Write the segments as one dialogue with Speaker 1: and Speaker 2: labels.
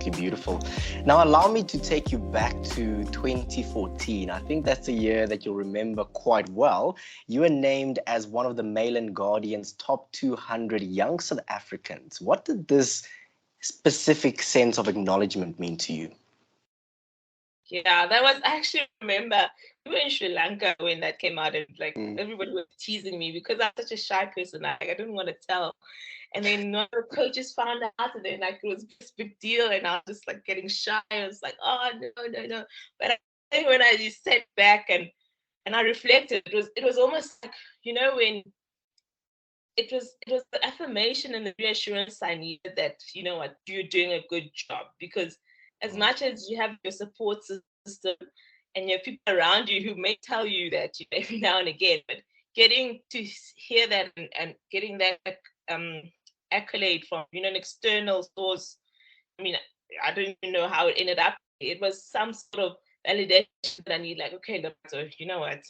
Speaker 1: absolutely beautiful. Now, allow me to take you back to 2014. I think that's a year that you'll remember quite well. You were named as one of the Mail and Guardian's top 200 young South Africans. What did this specific sense of acknowledgement mean to you?
Speaker 2: Yeah, that was, I actually remember we were in Sri Lanka when that came out, and like everybody was teasing me because I'm such a shy person. I didn't want to tell. And then one of the coaches found out, and then like it was this big deal, and I was just like getting shy. I was like, oh no. But I think when I just sat back and I reflected, it was almost like, when it was the affirmation and the reassurance I needed that, what, you're doing a good job. Because as much as you have your support system and your people around you who may tell you that every now and again, but getting to hear that and getting that accolade from an external source, I mean, I don't even know how it ended up. It was some sort of validation that I need, like, okay, so you know what,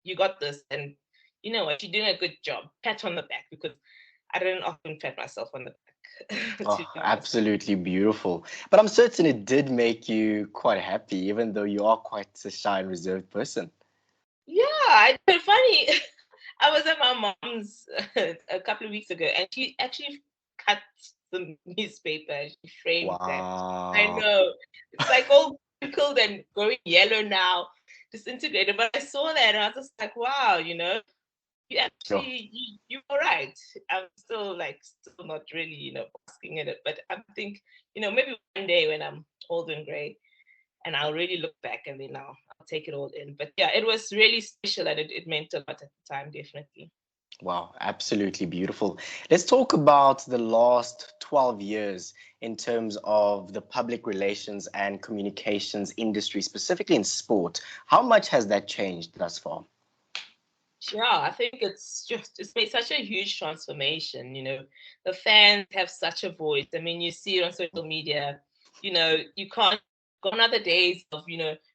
Speaker 2: you got this, and you know what, you're doing a good job. Pat on the back, because I don't often pat myself on the back.
Speaker 1: Oh, absolutely beautiful. But I'm certain it did make you quite happy, even though you are quite a shy and reserved person.
Speaker 2: Yeah, it's funny. I was at my mom's a couple of weeks ago, and she actually cut the newspaper. She framed that. I
Speaker 1: Wow.
Speaker 2: know. It's like all wrinkled and going yellow now, disintegrated. But I saw that and I was just like, wow, you
Speaker 1: Sure.
Speaker 2: actually, you're right. I'm still not really, basking in it. But I think, maybe one day when I'm old and gray, and I'll really look back and then I'll take it all in. But yeah, it was really special, and it meant a lot at the time, definitely.
Speaker 1: Wow, absolutely beautiful. Let's talk about the last 12 years in terms of the public relations and communications industry, specifically in sport. How much has that changed thus far?
Speaker 2: Yeah, I think it's made such a huge transformation. The fans have such a voice. I mean, you see it on social media. You can't go on other days of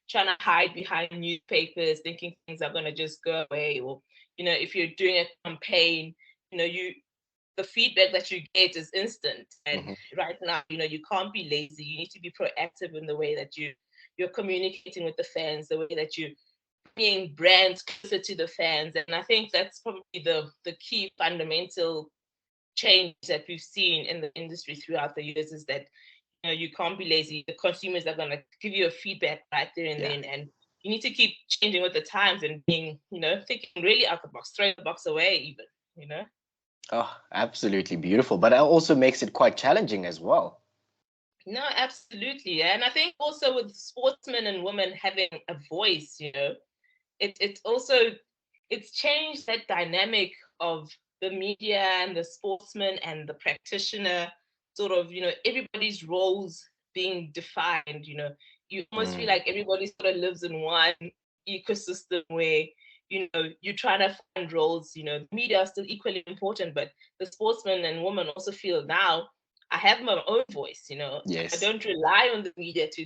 Speaker 2: trying to hide behind newspapers, thinking things are going to just go away. Or if you're doing a campaign, the feedback that you get is instant. And right now, you can't be lazy. You need to be proactive in the way that you're communicating with the fans, the way that you bringing brands closer to the fans. And I think that's probably the key fundamental change that we've seen in the industry throughout the years, is that you can't be lazy. The consumers are going to give you a feedback right there and then, and you need to keep changing with the times and being, thinking really out the box, throwing the box away even.
Speaker 1: Oh, absolutely beautiful. But it also makes it quite challenging as well.
Speaker 2: No, absolutely. And I think also with sportsmen and women having a voice, it's changed that dynamic of the media and the sportsman and the practitioner, sort of, everybody's roles being defined. You almost feel like everybody sort of lives in one ecosystem where you're trying to find roles. The media are still equally important, but the sportsman and woman also feel, now I have my own voice. I
Speaker 1: Yes.
Speaker 2: don't rely on the media to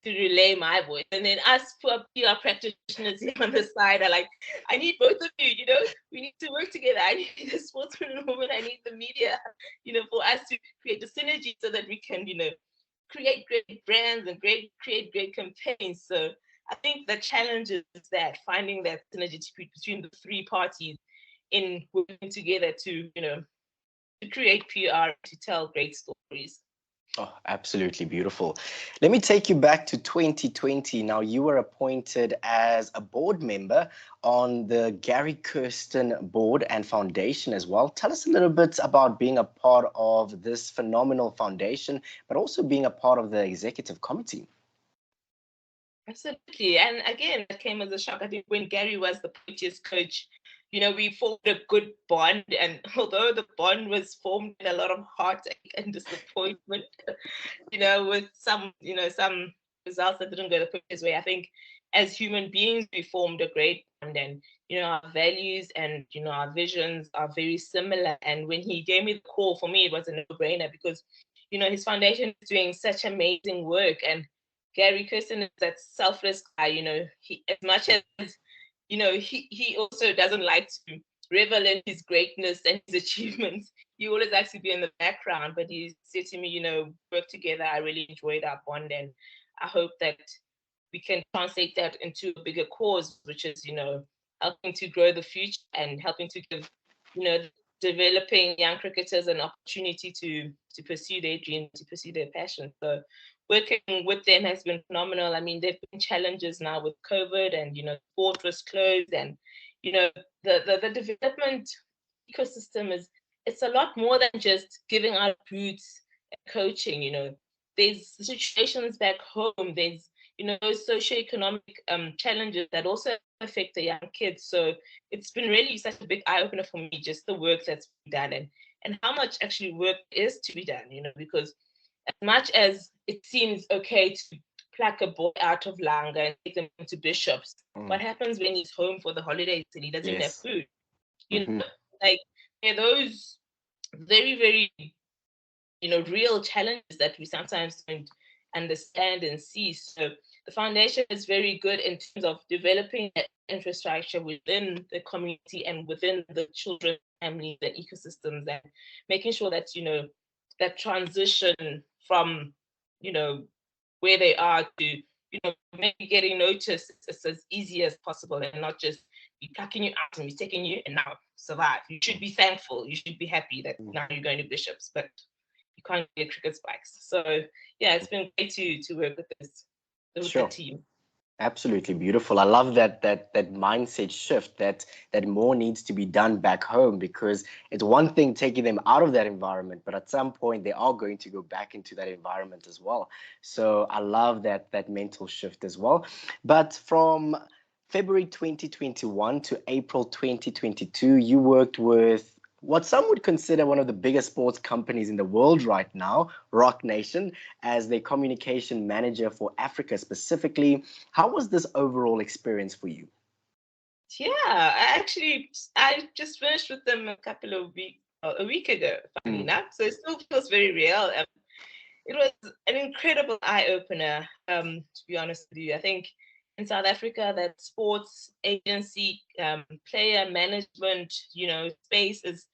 Speaker 2: relay my voice. And then us poor PR practitioners here on the side are like, I need both of you, we need to work together. I need the sportsman and woman, I need the media, for us to create the synergy so that we can, create great brands and create great campaigns. So I think the challenge is that finding that synergy between the three parties in working together to, to create PR, to tell great stories.
Speaker 1: Oh, absolutely beautiful. Let me take you back to 2020. Now, you were appointed as a board member on the Gary Kirsten board and foundation as well. Tell us a little bit about being a part of this phenomenal foundation, but also being a part of the executive committee.
Speaker 2: Absolutely. And again, that came as a shock. I think when Gary was the previous coach, we formed a good bond. And although the bond was formed in a lot of heartache and disappointment, with some results that didn't go the previous way, I think as human beings, we formed a great bond. And, our values and, our visions are very similar. And when he gave me the call, for me, it was a no-brainer because, his foundation is doing such amazing work. And Gary Kirsten is that selfless guy. He, as much as he also doesn't like to revel in his greatness and his achievements. he always likes to be in the background, but he said to me, work together. I really enjoyed our bond, and I hope that we can translate that into a bigger cause, which is, helping to grow the future and helping to give, developing young cricketers an opportunity to pursue their dreams, to pursue their passion. So working with them has been phenomenal. I mean, there've been challenges now with COVID, and sport was closed, and the development ecosystem it's a lot more than just giving out boots and coaching. There's situations back home. There's those socioeconomic challenges that also affect the young kids. So it's been really such a big eye opener for me, just the work that's been done, and how much actually work is to be done. Because as much as it seems okay to pluck a boy out of Langa and take them to Bishops, what happens when he's home for the holidays and he doesn't have food? Like there are those very, very real challenges that we sometimes don't understand and see. So the foundation is very good in terms of developing that infrastructure within the community and within the children's families and ecosystems, and making sure that that transition from where they are to maybe getting noticed is as easy as possible, and not just be plucking you out and be taking you and now survive. You should be thankful. You should be happy that now you're going to Bishops, but you can't get cricket spikes. So yeah, it's been great to work with the team.
Speaker 1: Absolutely beautiful. I love that mindset shift, that more needs to be done back home, because it's one thing taking them out of that environment, but at some point they are going to go back into that environment as well. So I love that mental shift as well. But from February 2021 to April 2022, you worked with what some would consider one of the biggest sports companies in the world right now, Roc Nation, as their communication manager for Africa specifically. How was this overall experience for you?
Speaker 2: Yeah, I just finished with them a week ago, funny enough. So it still feels very real. It was an incredible eye-opener, to be honest with you. I think in South Africa, that sports agency, player management, space is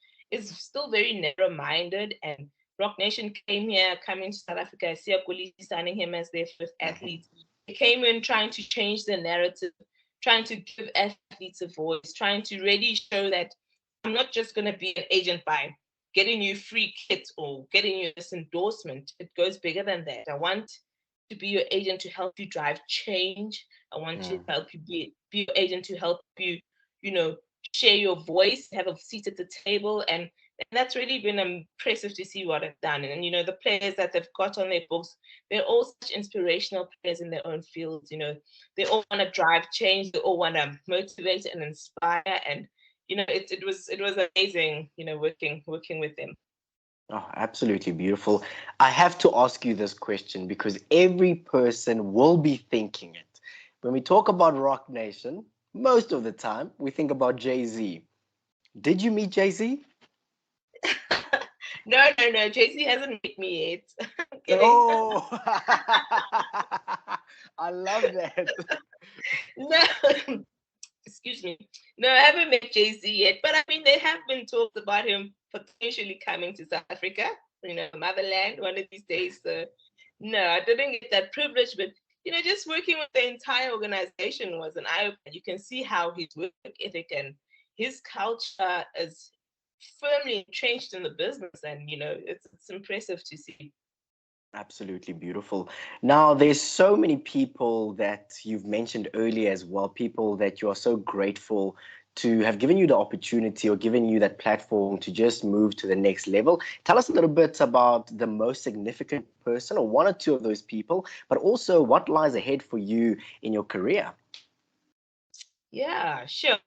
Speaker 2: still very narrow-minded. And Roc Nation coming to South Africa, 𝗙cie𝗶𝗹𝗶 signing him as their first athlete. They came in trying to change the narrative, trying to give athletes a voice, trying to really show that I'm not just going to be an agent by getting you free kits or getting you this endorsement. It goes bigger than that. I want to be your agent to help you drive change. I want to help you be your agent to help you, share your voice, have a seat at the table. And that's really been impressive to see what I've done. And, the players that they've got on their books, they're all such inspirational players in their own fields. They all want to drive change. They all want to motivate and inspire. And, it was amazing, working with them.
Speaker 1: Oh, absolutely beautiful. I have to ask you this question because every person will be thinking it. When we talk about Roc Nation, most of the time we think about Jay-Z. Did you meet Jay-Z?
Speaker 2: No. Jay-Z hasn't met me yet.
Speaker 1: Oh, I love that.
Speaker 2: No. Excuse me. No, I haven't met Jay-Z yet, but I mean, there have been talks about him potentially coming to South Africa, motherland, one of these days. So, no, I didn't get that privilege, but, just working with the entire organization was an eye-opener. You can see how his work ethic and his culture is firmly entrenched in the business, and, it's impressive to see.
Speaker 1: Absolutely beautiful. Now, there's so many people that you've mentioned earlier as well, people that you are so grateful to have given you the opportunity or given you that platform to just move to the next level. Tell us a little bit about the most significant person or one or two of those people, but also what lies ahead for you in your career.
Speaker 2: Yeah, sure.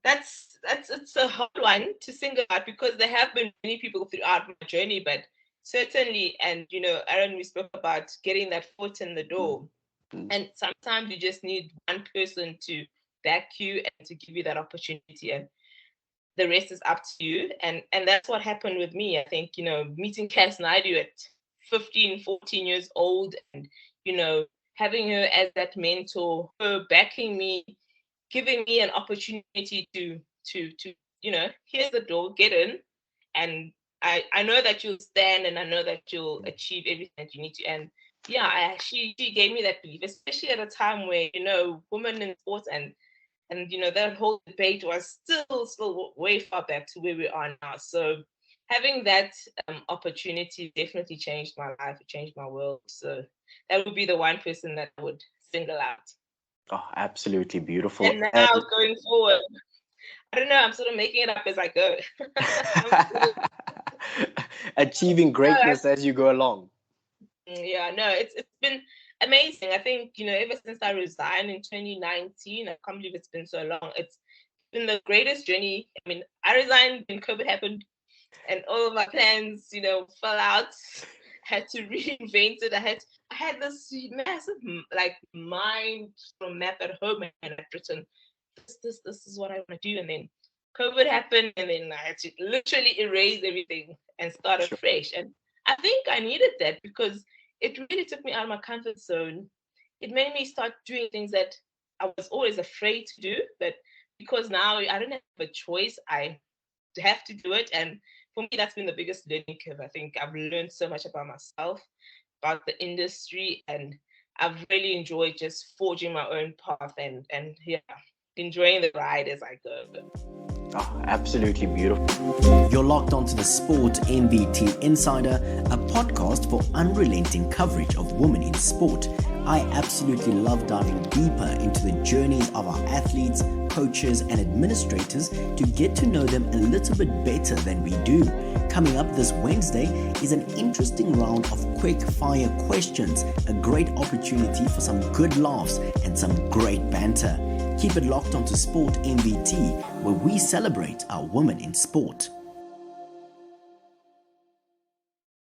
Speaker 2: It's a hard one to single out because there have been many people throughout my journey, but certainly, and Aaron, we spoke about getting that foot in the door. And sometimes you just need one person to back you and to give you that opportunity, and the rest is up to you. And that's what happened with me. I think, meeting 𝗀cie 𝗰𝗶𝗹 at 15, 14 years old, and, having her as that mentor, her backing me, giving me an opportunity to here's the door, get in. And I know that you'll stand, and I know that you'll achieve everything that you need to. And yeah, she gave me that belief, especially at a time where, women in sports and that whole debate was still way far back to where we are now. So having that opportunity definitely changed my life. It changed my world. So that would be the one person that I would single out.
Speaker 1: Oh, absolutely beautiful.
Speaker 2: And now going forward, I don't know, I'm sort of making it up as I go.
Speaker 1: Achieving greatness as you go along.
Speaker 2: Yeah, no, it's been amazing. I think, ever since I resigned in 2019, I can't believe it's been so long. It's been the greatest journey. I mean, I resigned when COVID happened and all of my plans, fell out. Had to reinvent it. I had this massive mind from map at home, and I'd written this is what I want to do. And then COVID happened, and then I had to literally erase everything and start afresh. And I think I needed that because it really took me out of my comfort zone. It made me start doing things that I was always afraid to do, but because now I don't have a choice, I have to do it. And for me, that's been the biggest learning curve. I think I've learned so much about myself, about the industry, and I've really enjoyed just forging my own path and enjoying the ride as I go.
Speaker 1: Oh, absolutely beautiful.
Speaker 3: You're locked onto the Sport MVT Insider, a podcast for unrelenting coverage of women in sport. I absolutely love diving deeper into the journeys of our athletes, coaches, and administrators to get to know them a little bit better than we do. Coming up this Wednesday is an interesting round of quick fire questions, a great opportunity for some good laughs and some great banter. Keep it locked onto Sport MVT, where we celebrate our women in sport.